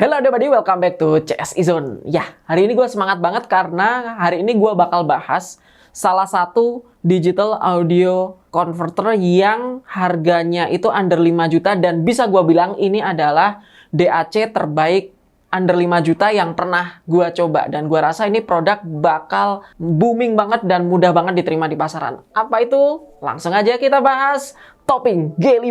Hello everybody, welcome back to CSI Zone. Ya, hari ini gue semangat banget karena hari ini gue bakal bahas salah satu digital audio converter yang harganya itu under 5 juta dan bisa gue bilang ini adalah DAC terbaik under 5 juta yang pernah gue coba. Dan gue rasa ini produk bakal booming banget dan mudah banget diterima di pasaran. Apa itu? Langsung aja kita bahas Topping G5.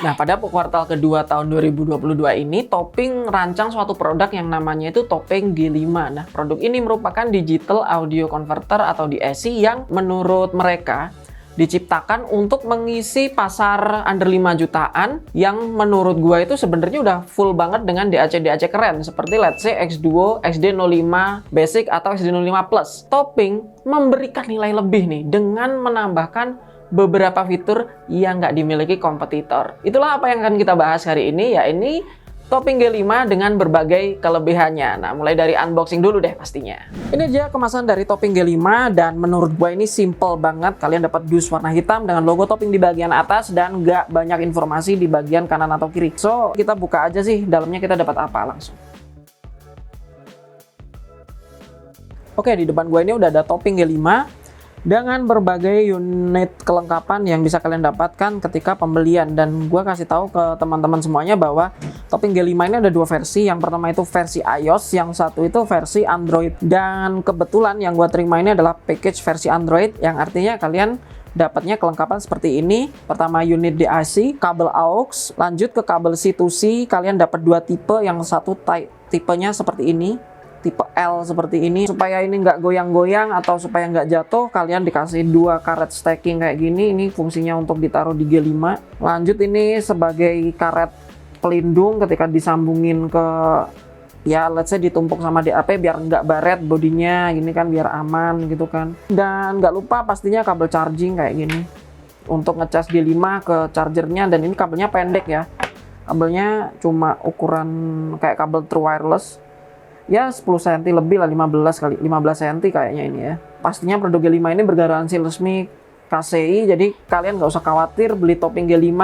Nah, pada kuartal kedua tahun 2022 ini, Topping rancang suatu produk yang namanya itu Topping G5. Nah, produk ini merupakan digital audio converter atau DAC yang menurut mereka diciptakan untuk mengisi pasar under 5 jutaan yang menurut gua itu sebenarnya udah full banget dengan DAC-DAC keren seperti let's say X-Duo, XD05 Basic atau XD05 Plus. Topping memberikan nilai lebih nih dengan menambahkan beberapa fitur yang nggak dimiliki kompetitor. Itulah apa yang akan kita bahas hari ini, ya ini Topping G5 dengan berbagai kelebihannya. Nah, mulai dari unboxing dulu deh pastinya. Ini aja kemasan dari Topping G5 dan menurut gue ini simple banget. Kalian dapat dus warna hitam dengan logo Topping di bagian atas dan nggak banyak informasi di bagian kanan atau kiri. So, kita buka aja sih dalamnya kita dapat apa langsung. Oke, di depan gue ini udah ada Topping G5 dengan berbagai unit kelengkapan yang bisa kalian dapatkan ketika pembelian. Dan gue kasih tahu ke teman-teman semuanya bahwa Topping G5 ini ada dua versi. Yang pertama itu versi iOS, yang satu itu versi Android. Dan kebetulan yang gue terima ini adalah package versi Android, yang artinya kalian dapatnya kelengkapan seperti ini. Pertama unit DAC, kabel AUX, lanjut ke kabel C2C. Kalian dapat dua tipe, yang satu tipenya seperti ini, tipe L seperti ini. Supaya ini nggak goyang-goyang atau supaya nggak jatuh, kalian dikasih dua karet stacking kayak gini. Ini fungsinya untuk ditaruh di G5. Lanjut ini sebagai karet pelindung ketika disambungin ke, ya let's say ditumpuk sama DAP biar nggak baret bodinya gini kan, biar aman gitu kan. Dan nggak lupa pastinya kabel charging kayak gini untuk ngecas G5 ke chargernya. Dan ini kabelnya pendek ya, kabelnya cuma ukuran kayak kabel true wireless ya 10 cm lebih lah, 15 cm kayaknya ini ya. Pastinya produk G5 ini bergaransi resmi KCI, jadi kalian nggak usah khawatir beli Topping G5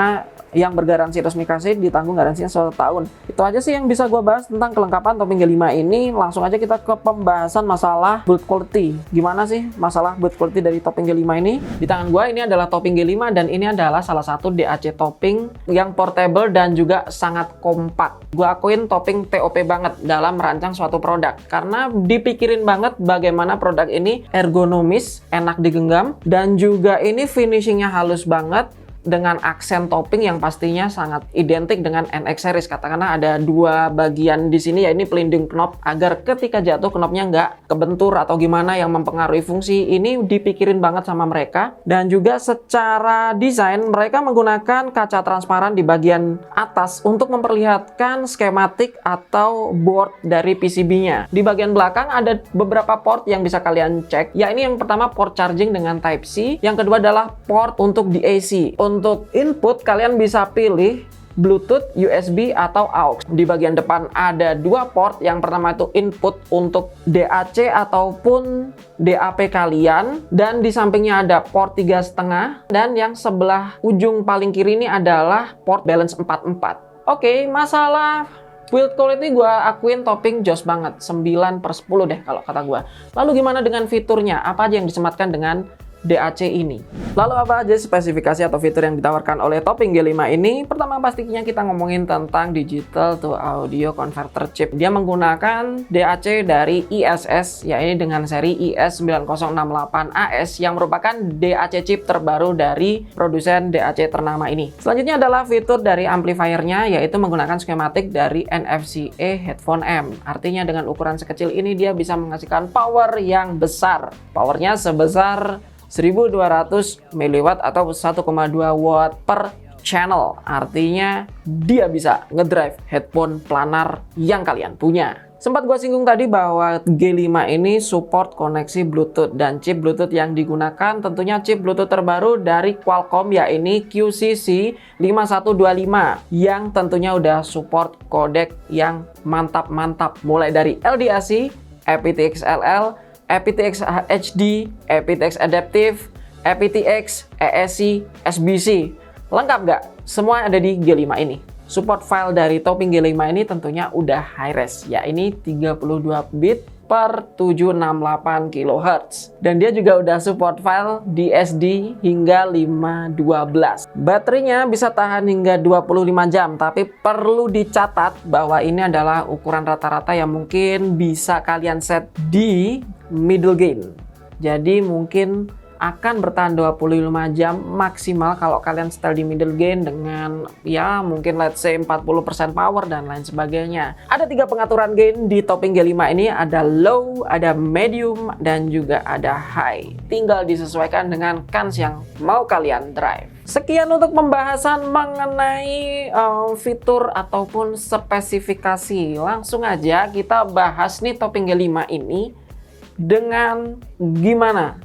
yang bergaransi resmi KCI ditanggung garansinya 1 tahun. Itu aja sih yang bisa gue bahas tentang kelengkapan Topping G5 ini. Langsung aja kita ke pembahasan masalah build quality. Gimana sih masalah build quality dari Topping G5 ini? Di tangan gue ini adalah Topping G5 dan ini adalah salah satu DAC Topping yang portable dan juga sangat kompak. Gue akuin Topping TOP banget dalam merancang suatu produk karena dipikirin banget bagaimana produk ini ergonomis, enak digenggam, dan juga ini finishingnya halus banget dengan aksen topping yang pastinya sangat identik dengan NX series. Katakanlah ada dua bagian di sini, ya ini pelindung knob agar ketika jatuh knobnya nggak kebentur atau gimana yang mempengaruhi fungsi. Ini dipikirin banget sama mereka. Dan juga secara desain mereka menggunakan kaca transparan di bagian atas untuk memperlihatkan skematik atau board dari PCB-nya. Di bagian belakang ada beberapa port yang bisa kalian cek. Ya ini yang pertama port charging dengan Type C, yang kedua adalah port untuk DAC. Untuk input kalian bisa pilih Bluetooth, USB, atau AUX. Di bagian depan ada dua port. Yang pertama itu input untuk DAC ataupun DAP kalian. Dan di sampingnya ada port 3,5. Dan yang sebelah ujung paling kiri ini adalah port balance 4/4. Oke, masalah build quality gue akuin Topping jos banget. 9/10 deh kalau kata gue. Lalu gimana dengan fiturnya? Apa aja yang disematkan dengan DAC ini? Lalu apa aja spesifikasi atau fitur yang ditawarkan oleh Topping G5 ini? Pertama pastinya kita ngomongin tentang digital to audio converter chip. Dia menggunakan DAC dari ISS, ya ini dengan seri IS9068AS yang merupakan DAC chip terbaru dari produsen DAC ternama ini. Selanjutnya adalah fitur dari amplifiernya, yaitu menggunakan skematik dari NFC-A headphone M. Artinya dengan ukuran sekecil ini dia bisa menghasilkan power yang besar. Powernya sebesar 1200 mW atau 1,2 watt per channel. Artinya dia bisa ngedrive headphone planar yang kalian punya. Sempat gue singgung tadi bahwa G5 ini support koneksi Bluetooth, dan chip Bluetooth yang digunakan tentunya chip Bluetooth terbaru dari Qualcomm, yaitu QCC 5125 yang tentunya udah support codec yang mantap-mantap mulai dari LDAC, aptX LL, aptX HD, aptX Adaptive, aptX, ESC, SBC. Lengkap nggak? Semua ada di G5 ini. Support file dari topping G5 ini tentunya udah high res, ya ini 32 bit per 768 kHz. Dan dia juga udah support file DSD hingga 512. Baterainya bisa tahan hingga 25 jam, tapi perlu dicatat bahwa ini adalah ukuran rata-rata yang mungkin bisa kalian set di middle gain. Jadi mungkin akan bertahan 25 jam maksimal kalau kalian setel di middle gain dengan ya mungkin let's say 40% power dan lain sebagainya. Ada 3 pengaturan gain di topping G5 ini, ada low, ada medium, dan juga ada high. Tinggal disesuaikan dengan kans yang mau kalian drive. Sekian untuk pembahasan mengenai fitur ataupun spesifikasi. Langsung aja kita bahas nih topping G5 ini dengan gimana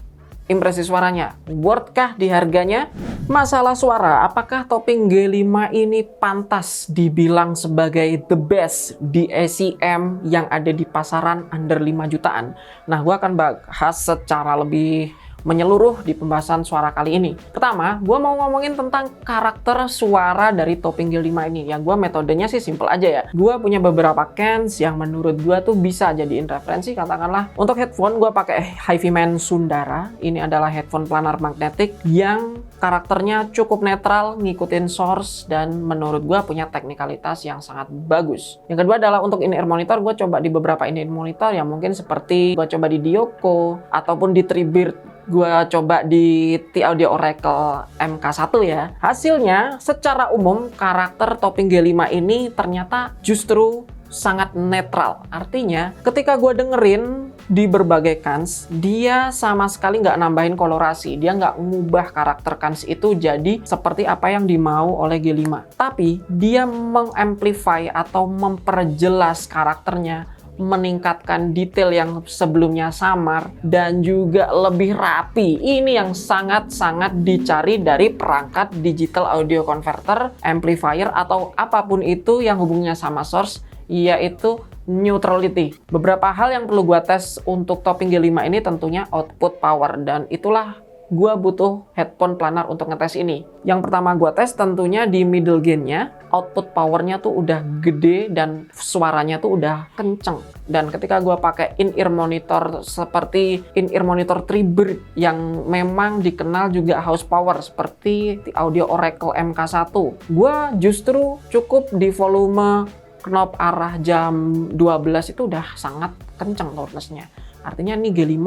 impresi suaranya, worthkah di harganya? Masalah suara, apakah topping G5 ini pantas dibilang sebagai the best di ECM yang ada di pasaran under 5 jutaan? Nah, gue akan bahas secara lebih menyeluruh di pembahasan suara kali ini. Pertama, gue mau ngomongin tentang karakter suara dari topping G5 ini. Yang gue metodenya sih simple aja ya. Gue punya beberapa cans yang menurut gue tuh bisa jadiin referensi. Katakanlah untuk headphone gue pakai HiFiMan Sundara. Ini adalah headphone planar magnetic yang karakternya cukup netral, ngikutin source, dan menurut gue punya teknikalitas yang sangat bagus. Yang kedua adalah untuk in-ear monitor. Gue coba di beberapa in-ear monitor yang mungkin seperti gue coba di Dioko ataupun di Tribird. Gue coba di T-Audio Oracle MK1 ya. Hasilnya secara umum karakter topping G5 ini ternyata justru sangat netral. Artinya ketika gue dengerin di berbagai kans, dia sama sekali nggak nambahin kolorasi. Dia nggak ngubah karakter kans itu jadi seperti apa yang dimau oleh G5. Tapi dia mengamplify atau memperjelas karakternya, meningkatkan detail yang sebelumnya samar, dan juga lebih rapi. Ini yang sangat-sangat dicari dari perangkat digital audio converter, amplifier, atau apapun itu yang hubungannya sama source, yaitu neutrality. Beberapa hal yang perlu gua tes untuk topping G5 ini tentunya output power, dan itulah gua butuh headphone planar untuk ngetes ini. Yang pertama gua tes tentunya di middle gain-nya, output powernya tuh udah gede dan suaranya tuh udah kenceng. Dan ketika gua pakai in-ear monitor seperti in-ear monitor Tribird yang memang dikenal juga house power seperti Audio Oracle MK1, gua justru cukup di volume knob arah jam 12 itu udah sangat kenceng loudness-nya. Artinya nih G5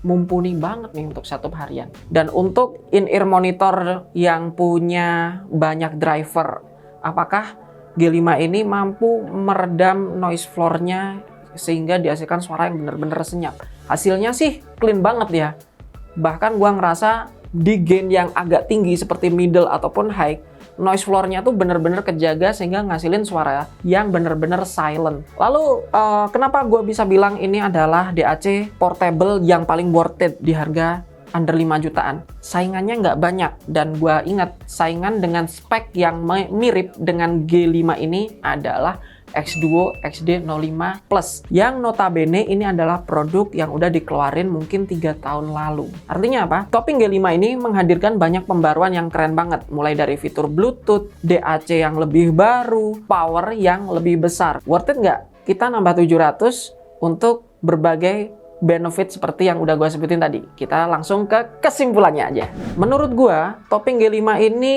mumpuni banget nih untuk setup harian. Dan untuk in-ear monitor yang punya banyak driver, apakah G5 ini mampu meredam noise floor-nya sehingga dihasilkan suara yang benar-benar senyap? Hasilnya sih clean banget ya. Bahkan gua ngerasa di gain yang agak tinggi seperti middle ataupun high, noise floor-nya tuh bener-bener kejaga sehingga ngasilin suara yang bener-bener silent. Lalu kenapa gue bisa bilang ini adalah DAC portable yang paling worth it di harga under 5 jutaan? Saingannya nggak banyak, dan gue ingat saingan dengan spek yang mirip dengan G5 ini adalah X-Duo XD05 Plus, yang notabene ini adalah produk yang udah dikeluarin mungkin 3 tahun lalu. Artinya apa? Topping G5 ini menghadirkan banyak pembaruan yang keren banget, mulai dari fitur Bluetooth, DAC yang lebih baru, power yang lebih besar. Worth it nggak? Kita nambah 700 untuk berbagai benefit seperti yang udah gue sebutin tadi. Kita langsung ke kesimpulannya aja. Menurut gue, topping G5 ini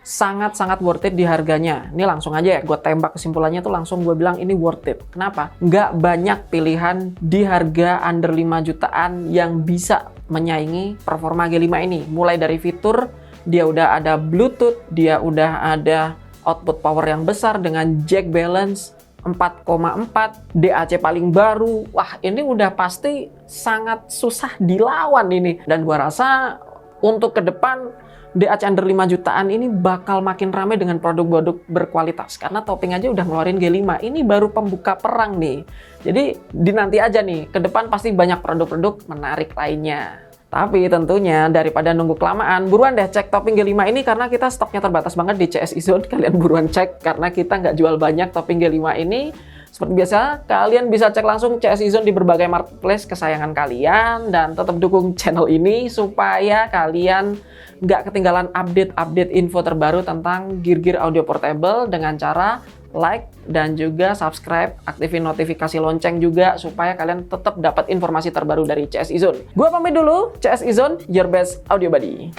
sangat-sangat worth it di harganya. Ini langsung aja ya, gue tembak kesimpulannya tuh langsung gue bilang ini worth it. Kenapa? Nggak banyak pilihan di harga under 5 jutaan yang bisa menyaingi performa G5 ini. Mulai dari fitur, dia udah ada Bluetooth, dia udah ada output power yang besar dengan jack balance 4,4, DAC paling baru. Wah, ini udah pasti sangat susah dilawan ini. Dan gue rasa untuk ke depan DAC under 5 jutaan ini bakal makin ramai dengan produk-produk berkualitas. Karena topping aja udah ngeluarin G5. Ini baru pembuka perang nih. Jadi dinanti aja nih, ke depan pasti banyak produk-produk menarik lainnya. Tapi tentunya daripada nunggu kelamaan, buruan deh cek topping G5 ini karena kita stoknya terbatas banget di CSI Zone. Kalian buruan cek karena kita nggak jual banyak topping G5 ini. Seperti biasa, kalian bisa cek langsung CSI Zone di berbagai marketplace kesayangan kalian, dan tetap dukung channel ini supaya kalian nggak ketinggalan update-update info terbaru tentang gear-gear audio portable dengan cara like dan juga subscribe, aktifin notifikasi lonceng juga supaya kalian tetap dapat informasi terbaru dari CSI Zone. Gua pamit dulu, CSI Zone, your best audio buddy.